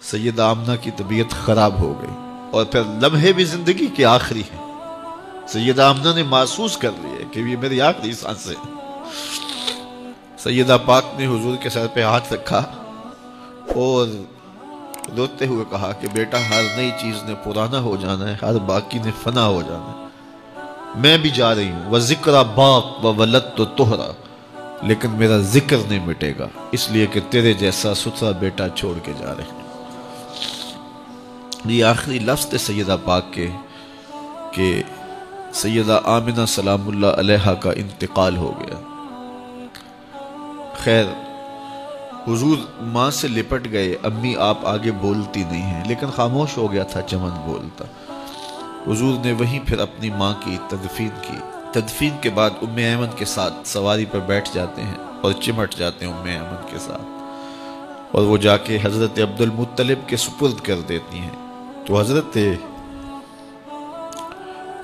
سیدہ آمنہ کی طبیعت خراب ہو گئی اور پھر لمحے بھی زندگی کے آخری ہیں۔ سیدہ آمنہ نے محسوس کر لیا کہ یہ میری آخری سانسیں ہیں۔ سیدہ پاک نے حضور کے سر پہ ہاتھ رکھا اور روتے ہوئے کہا کہ بیٹا، ہر نئی چیز نے پرانا ہو جانا ہے، ہر باقی نے فنا ہو جانا ہے۔ میں بھی جا رہی ہوں، وَذِكْرَ بَاق وَوَلَدْتُ طُهْرًا، لیکن میرا ذکر نہیں مٹے گا، اس لیے کہ تیرے جیسا ستھرا بیٹا چھوڑ کے جا رہے ہیں۔ یہ آخری لفظ تھے سیدہ پاک کے کہ سیدہ آمنہ سلام اللہ علیہا کا انتقال ہو گیا۔ خیر، حضور ماں سے لپٹ گئے، امی آپ آگے بولتی نہیں ہیں، لیکن خاموش ہو گیا تھا چمن بولتا۔ حضور نے وہیں پھر اپنی ماں کی تدفین کی۔ تدفین کے بعد ام ایمن کے ساتھ سواری پر بیٹھ جاتے ہیں اور چمٹ جاتے ہیں ام ایمن کے ساتھ، اور وہ جا کے حضرت عبد المطلب کے سپرد کر دیتی ہیں۔ تو حضرت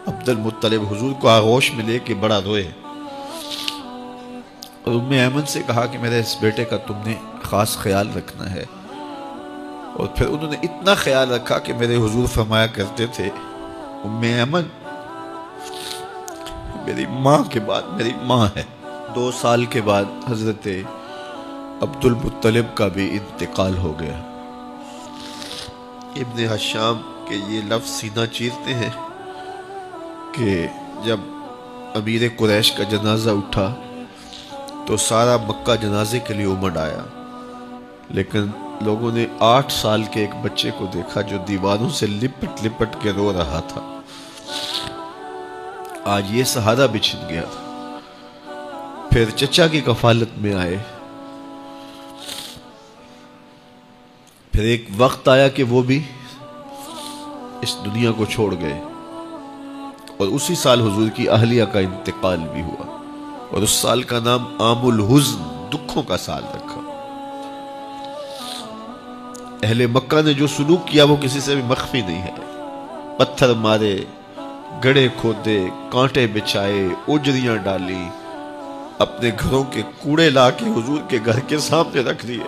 عبد المطلب حضور کو آغوش میں لے کے بڑا روئے اور ام ایمن سے کہا کہ میرے اس بیٹے کا تم نے خاص خیال رکھنا ہے۔ اور پھر انہوں نے اتنا خیال رکھا کہ میرے حضور فرمایا کرتے تھے، ام ایمن میری ماں کے بعد میری ماں ہے۔ 2 سال کے بعد حضرت عبد المطلب کا بھی انتقال ہو گیا۔ ابن حشام کے یہ لفظ سینہ چیرتے ہیں کہ جب امیر قریش کا جنازہ اٹھا تو سارا مکہ جنازے کے لیے امڑ آیا، لیکن لوگوں نے 8 سال کے ایک بچے کو دیکھا جو دیواروں سے لپٹ لپٹ کے رو رہا تھا۔ آج یہ سہارا بچھن گیا تھا۔ پھر چچا کی کفالت میں آئے، پھر ایک وقت آیا کہ وہ بھی اس دنیا کو چھوڑ گئے، اور اسی سال حضور کی اہلیہ کا انتقال بھی ہوا، اور اس سال کا نام عام الحزن، دکھوں کا سال رکھا۔ اہل مکہ نے جو سلوک کیا وہ کسی سے بھی مخفی نہیں ہے۔ پتھر مارے، گڑھے کھودے، کانٹے بچھائے، اجریاں ڈالی، اپنے گھروں کے کوڑے لا کے حضور کے گھر کے سامنے رکھ دیے۔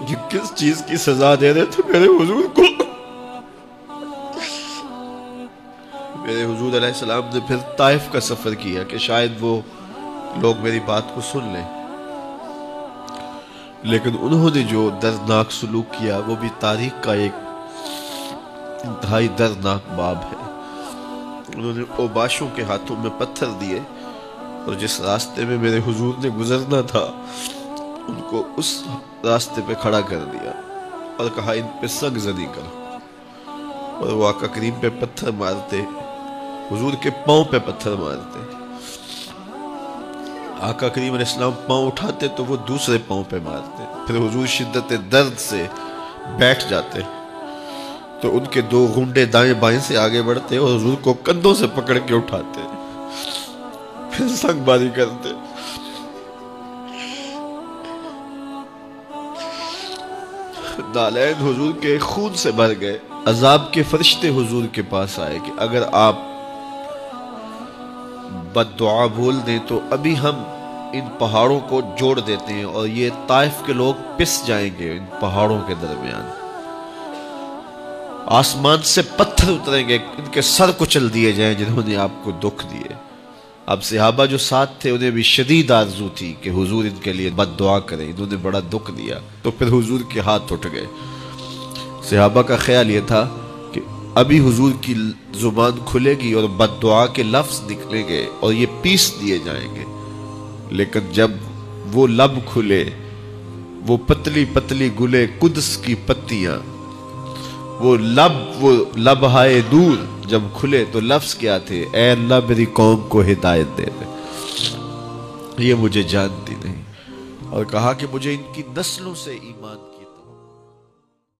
یہ کس چیز کی سزا دے رہے تھے میرے حضور کو؟ میرے حضور علیہ السلام نے پھر طائف کا سفر کیا کہ شاید وہ لوگ میری بات کو سن لیں، لیکن انہوں نے جو دردناک سلوک کیا وہ بھی تاریخ کا ایک انتہائی دردناک باب ہے۔ انہوں نے اوباشوں کے ہاتھوں میں پتھر دیے، اور جس راستے میں میرے حضور نے گزرنا تھا ان کو اس راستے پہ کھڑا کر دیا اور کہا ان پہ سنگ زنی کرو، اور وہ آقا کریم پہ پتھر مارتے، حضور کے پاؤں پہ پتھر مارتے۔ آقا کریم علیہ السلام پاؤں اٹھاتے تو وہ دوسرے پاؤں پہ مارتے، پھر حضور شدت درد سے بیٹھ جاتے تو ان کے 2 گھنڈے دائیں بائیں سے آگے بڑھتے اور حضور کو کندھوں سے پکڑ کے اٹھاتے، پھر سنگ باری کرتے۔ نالین حضور کے خون سے بھر گئے۔ عذاب کے فرشتے حضور کے پاس آئے کہ اگر آپ بد دعا بول دیں تو ابھی ہم ان پہاڑوں کو جوڑ دیتے ہیں اور یہ طائف کے لوگ پس جائیں گے ان پہاڑوں کے درمیان، آسمان سے پتھر اتریں گے، ان کے سر کچل دیے جائیں جنہوں نے آپ کو دکھ دیے۔ اب صحابہ جو ساتھ تھے انہیں بھی شدید آرزو تھی کہ حضور ان کے لیے بد دعا کریں، انہوں نے بڑا دکھ دیا، تو پھر حضور کے ہاتھ اٹھ گئے۔ صحابہ کا خیال یہ تھا کہ ابھی حضور کی زبان کھلے گی اور بد دعا کے لفظ نکلیں گے اور یہ پیس دیے جائیں گے، لیکن جب وہ لب کھلے، وہ پتلی پتلی گلے قدس کی پتیاں، وہ لبہائے دور جب کھلے تو لفظ کیا تھے؟ اے اللہ میری قوم کو ہدایت دے دے، یہ مجھے جانتی نہیں، اور کہا کہ مجھے ان کی نسلوں سے ایمان